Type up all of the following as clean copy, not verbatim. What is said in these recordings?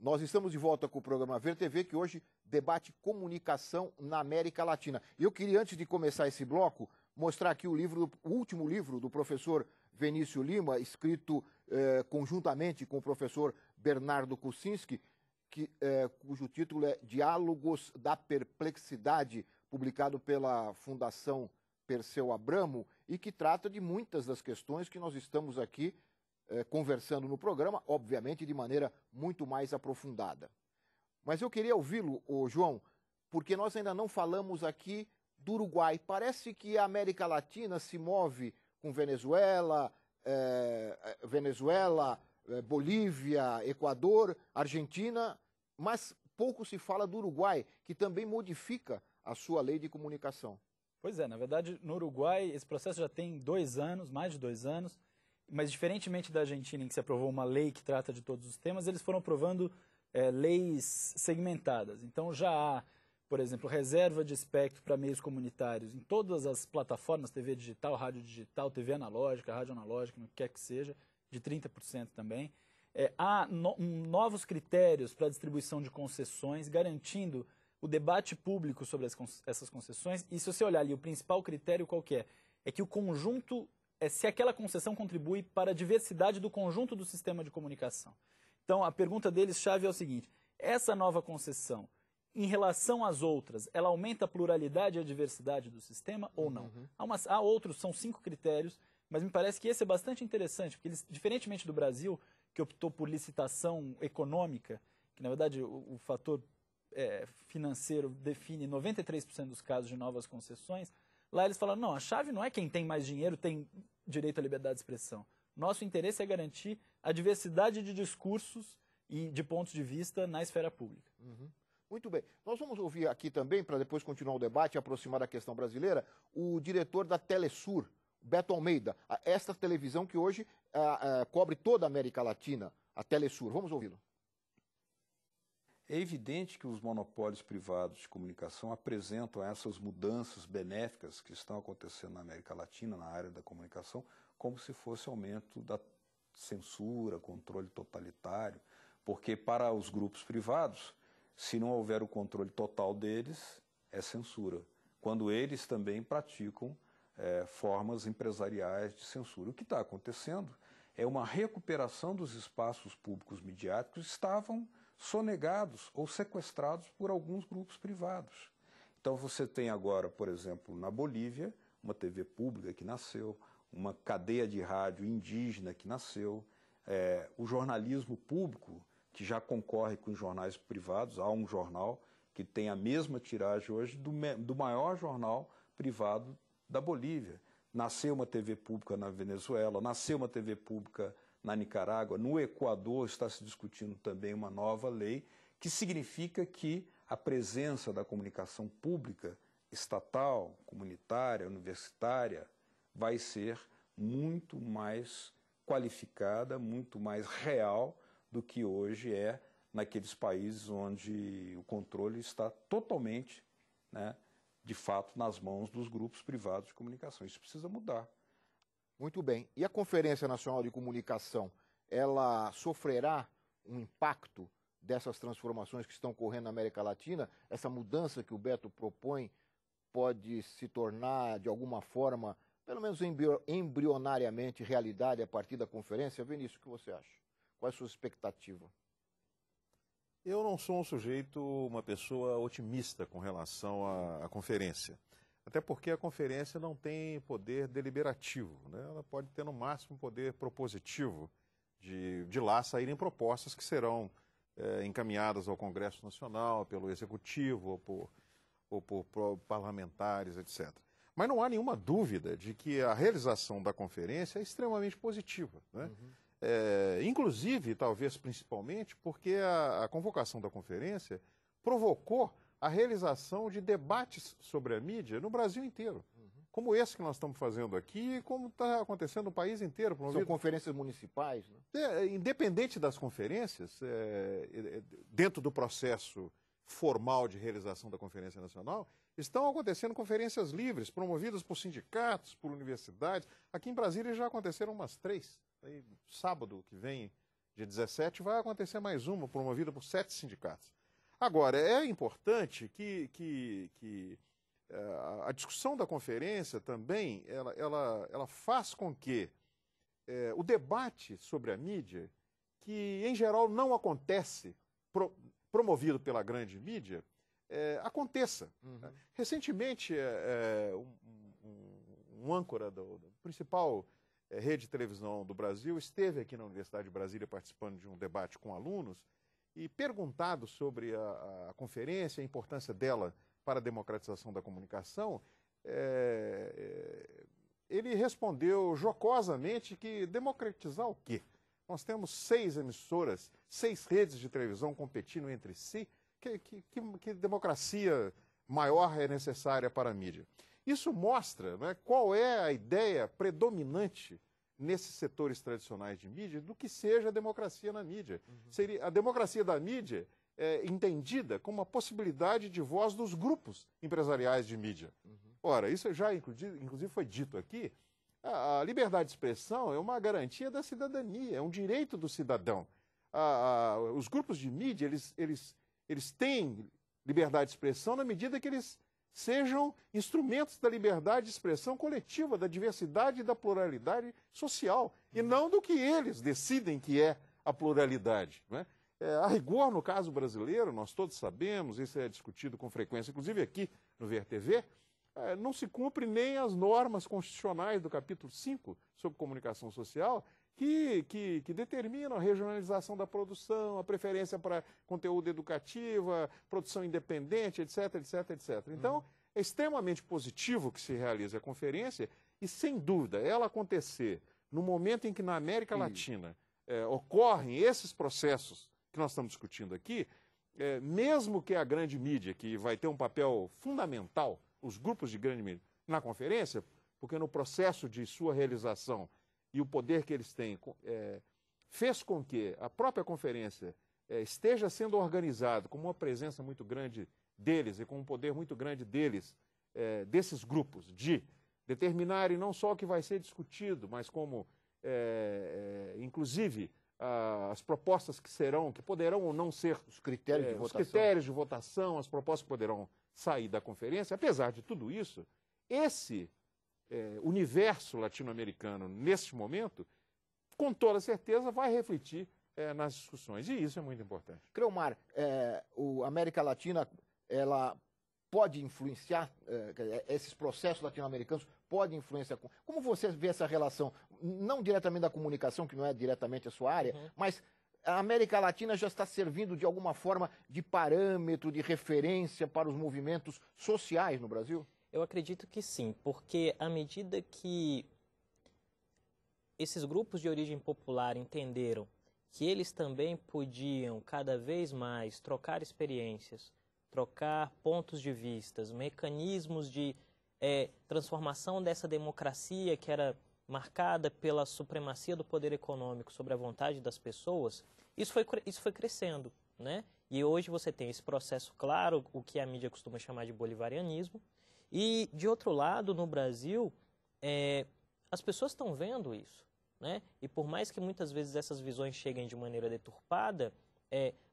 Nós estamos de volta com o programa Ver TV, que hoje debate comunicação na América Latina. E eu queria, antes de começar esse bloco, mostrar aqui o último livro do professor Vinícius Lima, escrito conjuntamente com o professor Bernardo Kucinski, cujo título é Diálogos da Perplexidade, publicado pela Fundação Perseu Abramo, e que trata de muitas das questões que nós estamos aqui conversando no programa, obviamente de maneira muito mais aprofundada. Mas eu queria ouvi-lo, João, porque nós ainda não falamos aqui do Uruguai. Parece que a América Latina se move com Venezuela, Bolívia, Equador, Argentina, mas pouco se fala do Uruguai, que também modifica a sua lei de comunicação. Pois é, na verdade, no Uruguai esse processo já tem 2 anos, mais de 2 anos, mas diferentemente da Argentina, em que se aprovou uma lei que trata de todos os temas, eles foram aprovando leis segmentadas. Então já há, por exemplo, reserva de espectro para meios comunitários em todas as plataformas, TV digital, rádio digital, TV analógica, rádio analógica, no que quer que seja, de 30% também. Há novos critérios para a distribuição de concessões, garantindo o debate público sobre essas concessões. E se você olhar ali, o principal critério qual que é? É que o conjunto, se aquela concessão contribui para a diversidade do conjunto do sistema de comunicação. Então, a pergunta deles-chave é o seguinte: essa nova concessão, em relação às outras, ela aumenta a pluralidade e a diversidade do sistema ou não? Há outros, são 5 critérios, mas me parece que esse é bastante interessante, porque eles, diferentemente do Brasil, que optou por licitação econômica, que na verdade o fator financeiro define 93% dos casos de novas concessões, lá eles falaram, não, a chave não é quem tem mais dinheiro tem direito à liberdade de expressão. Nosso interesse é garantir a diversidade de discursos e de pontos de vista na esfera pública. Muito bem. Nós vamos ouvir aqui também, para depois continuar o debate e aproximar da questão brasileira, o diretor da Telesur, Beto Almeida, esta televisão que hoje cobre toda a América Latina, a Telesur. Vamos ouvi-lo. É evidente que os monopólios privados de comunicação apresentam essas mudanças benéficas que estão acontecendo na América Latina, na área da comunicação, como se fosse aumento da censura, controle totalitário, porque para os grupos privados, se não houver o controle total deles, é censura, quando eles também praticam formas empresariais de censura. O que está acontecendo é uma recuperação dos espaços públicos midiáticos que estavam sonegados ou sequestrados por alguns grupos privados. Então você tem agora, por exemplo, na Bolívia, uma TV pública que nasceu, uma cadeia de rádio indígena que nasceu, o jornalismo público que já concorre com os jornais privados. Há um jornal que tem a mesma tiragem hoje do maior jornal privado da Bolívia. Nasceu uma TV pública na Venezuela, nasceu uma TV pública na Nicarágua, no Equador está se discutindo também uma nova lei que significa que a presença da comunicação pública, estatal, comunitária, universitária, vai ser muito mais qualificada, muito mais real do que hoje é naqueles países onde o controle está totalmente, de fato, nas mãos dos grupos privados de comunicação. Isso precisa mudar. Muito bem. E a Conferência Nacional de Comunicação, ela sofrerá um impacto dessas transformações que estão ocorrendo na América Latina? Essa mudança que o Beto propõe pode se tornar, de alguma forma, pelo menos embrionariamente, realidade a partir da conferência? Vinícius, o que você acha? Qual é a sua expectativa? Eu não sou uma pessoa otimista com relação à conferência. Até porque a conferência não tem poder deliberativo, né? Ela pode ter no máximo poder propositivo de lá saírem propostas que serão encaminhadas ao Congresso Nacional, pelo Executivo ou por parlamentares, etc. Mas não há nenhuma dúvida de que a realização da conferência é extremamente positiva, né? Inclusive, talvez principalmente, porque a convocação da conferência provocou a realização de debates sobre a mídia no Brasil inteiro, como esse que nós estamos fazendo aqui e como está acontecendo no país inteiro. São conferências municipais, né? Independente das conferências, dentro do processo formal de realização da Conferência Nacional, estão acontecendo conferências livres, promovidas por sindicatos, por universidades. Aqui em Brasília já aconteceram umas 3. Aí, sábado que vem Dia 17 vai acontecer mais uma, promovida por 7 sindicatos. Agora, é importante que a discussão da conferência também, ela faz com que o debate sobre a mídia, que em geral não acontece promovido pela grande mídia, aconteça. Uhum. Recentemente, um âncora do principal rede de televisão do Brasil esteve aqui na Universidade de Brasília participando de um debate com alunos e perguntado sobre a conferência, a importância dela para a democratização da comunicação, ele respondeu jocosamente que democratizar o quê? Nós temos 6 emissoras, 6 redes de televisão competindo entre si. Que democracia maior é necessária para a mídia? Isso mostra, né, qual é a ideia predominante nesses setores tradicionais de mídia do que seja a democracia na mídia. Uhum. Seria a democracia da mídia entendida como uma possibilidade de voz dos grupos empresariais de mídia. Uhum. Ora, isso já inclusive foi dito aqui, a liberdade de expressão é uma garantia da cidadania, é um direito do cidadão. Os grupos de mídia, eles têm liberdade de expressão na medida que eles sejam instrumentos da liberdade de expressão coletiva, da diversidade e da pluralidade social, e não do que eles decidem que é a pluralidade, né? A rigor, no caso brasileiro, nós todos sabemos, isso é discutido com frequência, inclusive aqui no VRTV, não se cumpre nem as normas constitucionais do capítulo 5 sobre comunicação social, que determinam a regionalização da produção, a preferência para conteúdo educativo, a produção independente, etc, etc, etc. Então, é extremamente positivo que se realize a conferência e, sem dúvida, ela acontecer no momento em que na América Latina ocorrem esses processos que nós estamos discutindo aqui, mesmo que a grande mídia, que vai ter um papel fundamental, os grupos de grande mídia, na conferência, porque no processo de sua realização e o poder que eles têm, fez com que a própria conferência esteja sendo organizada com uma presença muito grande deles e com um poder muito grande deles, desses grupos, de determinarem não só o que vai ser discutido, mas como, inclusive, as propostas que poderão ou não ser Os critérios de os votação. critérios de votação, as propostas que poderão sair da conferência. Apesar de tudo isso, esse universo latino-americano, neste momento, com toda certeza, vai refletir nas discussões. E isso é muito importante. Creomar, a América Latina, ela pode influenciar, esses processos latino-americanos podem influenciar. Como você vê essa relação, não diretamente da comunicação, que não é diretamente a sua área, mas a América Latina já está servindo de alguma forma de parâmetro, de referência para os movimentos sociais no Brasil? Eu acredito que sim, porque à medida que esses grupos de origem popular entenderam que eles também podiam cada vez mais trocar experiências, trocar pontos de vistas, mecanismos de transformação dessa democracia que era marcada pela supremacia do poder econômico sobre a vontade das pessoas, isso foi crescendo, né? E hoje você tem esse processo claro, o que a mídia costuma chamar de bolivarianismo. E, de outro lado, no Brasil, as pessoas estão vendo isso, né? E por mais que muitas vezes essas visões cheguem de maneira deturpada,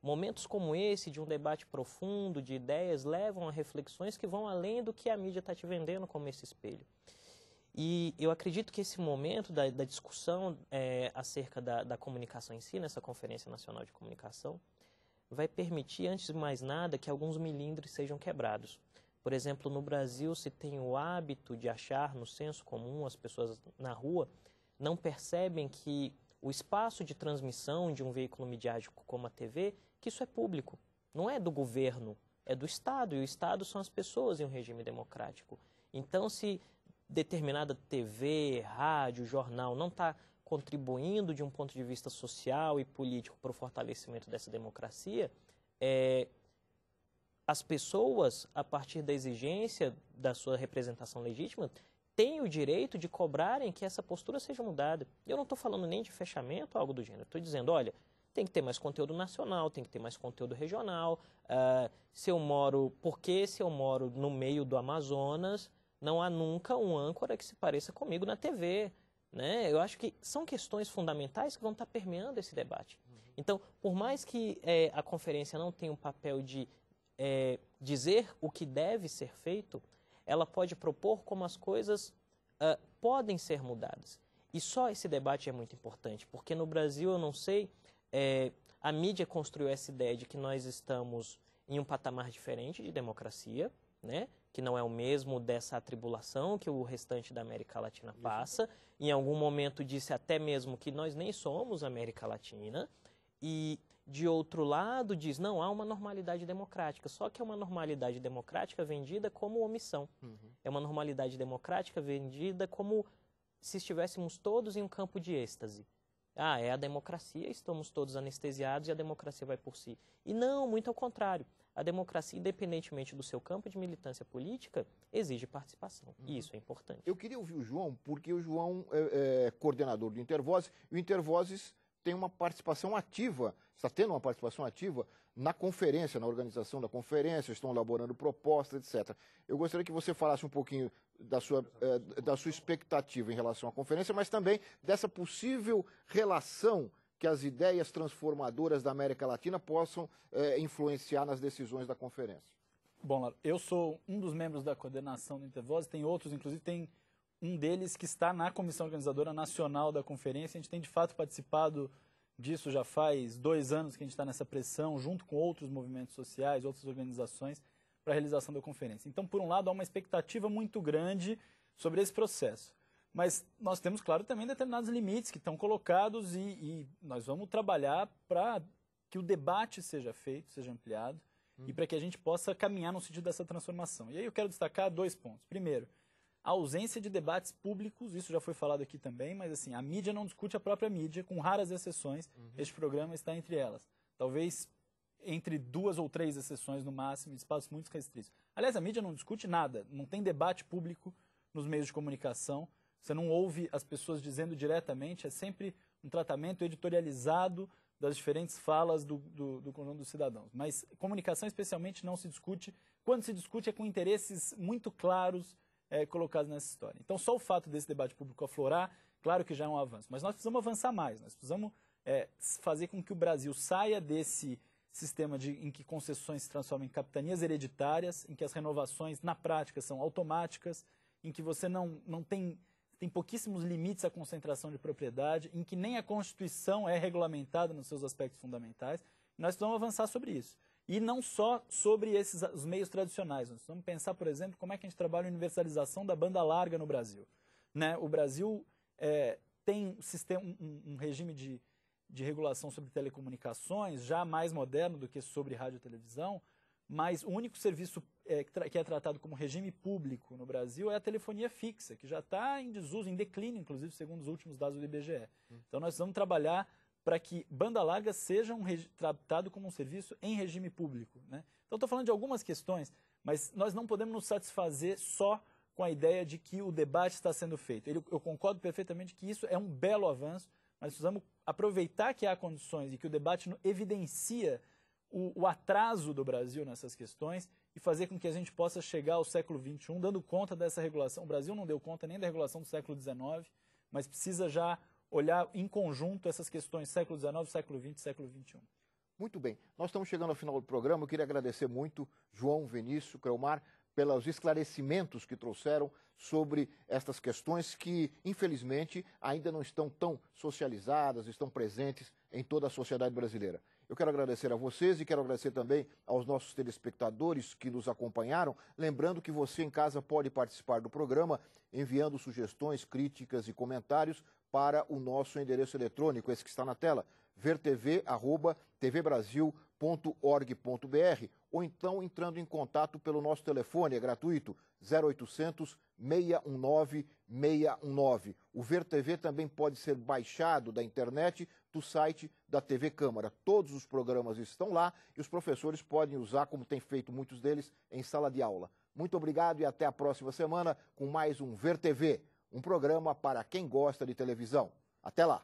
momentos como esse, de um debate profundo, de ideias, levam a reflexões que vão além do que a mídia está te vendendo como esse espelho. E eu acredito que esse momento da discussão acerca da comunicação em si, nessa Conferência Nacional de Comunicação, vai permitir, antes de mais nada, que alguns milindres sejam quebrados. Por exemplo, no Brasil se tem o hábito de achar, no senso comum, as pessoas na rua não percebem que o espaço de transmissão de um veículo midiático como a TV, que isso é público, não é do governo, é do Estado, e o Estado são as pessoas em um regime democrático. Então, se determinada TV, rádio, jornal não está contribuindo de um ponto de vista social e político para o fortalecimento dessa democracia, as pessoas, a partir da exigência da sua representação legítima, têm o direito de cobrarem que essa postura seja mudada. Eu não estou falando nem de fechamento ou algo do gênero. Estou dizendo, olha, tem que ter mais conteúdo nacional, tem que ter mais conteúdo regional. Porque se eu moro no meio do Amazonas, não há nunca um âncora que se pareça comigo na TV. Né? Eu acho que são questões fundamentais que vão estar permeando esse debate. Então, por mais que a conferência não tenha um papel de dizer o que deve ser feito, ela pode propor como as coisas podem ser mudadas. E só esse debate é muito importante, porque no Brasil, eu não sei, a mídia construiu essa ideia de que nós estamos em um patamar diferente de democracia, né? Que não é o mesmo dessa atribulação que o restante da América Latina passa. Em algum momento disse até mesmo que nós nem somos América Latina. E, de outro lado, diz, não, há uma normalidade democrática, só que é uma normalidade democrática vendida como omissão. É uma normalidade democrática vendida como se estivéssemos todos em um campo de êxtase. Ah, é a democracia, estamos todos anestesiados e a democracia vai por si. E não, muito ao contrário. A democracia, independentemente do seu campo de militância política, exige participação. E isso é importante. Eu queria ouvir o João, porque o João é coordenador do Intervozes, e o Intervozes tem uma participação ativa, está tendo uma participação ativa na conferência, na organização da conferência, estão elaborando propostas, etc. Eu gostaria que você falasse um pouquinho da sua expectativa em relação à conferência, mas também dessa possível relação que as ideias transformadoras da América Latina possam influenciar nas decisões da conferência. Bom, Laura, eu sou um dos membros da coordenação do Intervozes, tem outros, inclusive tem um deles que está na comissão organizadora nacional da conferência. A gente tem, de fato, participado disso já faz 2 anos que a gente está nessa pressão, junto com outros movimentos sociais, outras organizações, para a realização da conferência. Então, por um lado, há uma expectativa muito grande sobre esse processo. Mas nós temos, claro, também determinados limites que estão colocados e nós vamos trabalhar para que o debate seja feito, seja ampliado, e para que a gente possa caminhar no sentido dessa transformação. E aí eu quero destacar 2 pontos. Primeiro, a ausência de debates públicos, isso já foi falado aqui também, mas assim, a mídia não discute a própria mídia, com raras exceções, este programa está entre elas. Talvez entre 2 ou 3 exceções no máximo, espaços muito restritos. Aliás, a mídia não discute nada, não tem debate público nos meios de comunicação, você não ouve as pessoas dizendo diretamente, é sempre um tratamento editorializado das diferentes falas do conjunto dos cidadãos. Mas comunicação especialmente não se discute, quando se discute é com interesses muito claros colocados nessa história. Então só o fato desse debate público aflorar, claro que já é um avanço, mas nós precisamos avançar mais, nós precisamos fazer com que o Brasil saia desse sistema em que concessões se transformam em capitanias hereditárias, em que as renovações na prática são automáticas, em que você não tem pouquíssimos limites à concentração de propriedade, em que nem a Constituição é regulamentada nos seus aspectos fundamentais. Nós precisamos avançar sobre isso. E não só sobre os meios tradicionais. Nós precisamos pensar, por exemplo, como é que a gente trabalha a universalização da banda larga no Brasil. Né? O Brasil tem um regime de regulação sobre telecomunicações já mais moderno do que sobre rádio e televisão, mas o único serviço que é tratado como regime público no Brasil é a telefonia fixa, que já está em desuso, em declínio, inclusive, segundo os últimos dados do IBGE. Então, nós precisamos trabalhar para que banda larga seja tratado como um serviço em regime público. Né? Então, estou falando de algumas questões, mas nós não podemos nos satisfazer só com a ideia de que o debate está sendo feito. Eu concordo perfeitamente que isso é um belo avanço, mas precisamos aproveitar que há condições e que o debate evidencia o atraso do Brasil nessas questões e fazer com que a gente possa chegar ao século XXI dando conta dessa regulação. O Brasil não deu conta nem da regulação do século XIX, mas precisa já olhar em conjunto essas questões século XIX, século XX, século XXI. Muito bem. Nós estamos chegando ao final do programa. Eu queria agradecer muito João, Vinícius, Creomar, pelos esclarecimentos que trouxeram sobre estas questões que, infelizmente, ainda não estão tão socializadas, estão presentes em toda a sociedade brasileira. Eu quero agradecer a vocês e quero agradecer também aos nossos telespectadores que nos acompanharam. Lembrando que você em casa pode participar do programa enviando sugestões, críticas e comentários para o nosso endereço eletrônico, esse que está na tela, vertv@tvbrasil.org.br, ou então entrando em contato pelo nosso telefone, é gratuito, 0800 619 619. O Ver TV também pode ser baixado da internet do site da TV Câmara. Todos os programas estão lá e os professores podem usar, como têm feito muitos deles, em sala de aula. Muito obrigado e até a próxima semana com mais um Ver TV, um programa para quem gosta de televisão. Até lá!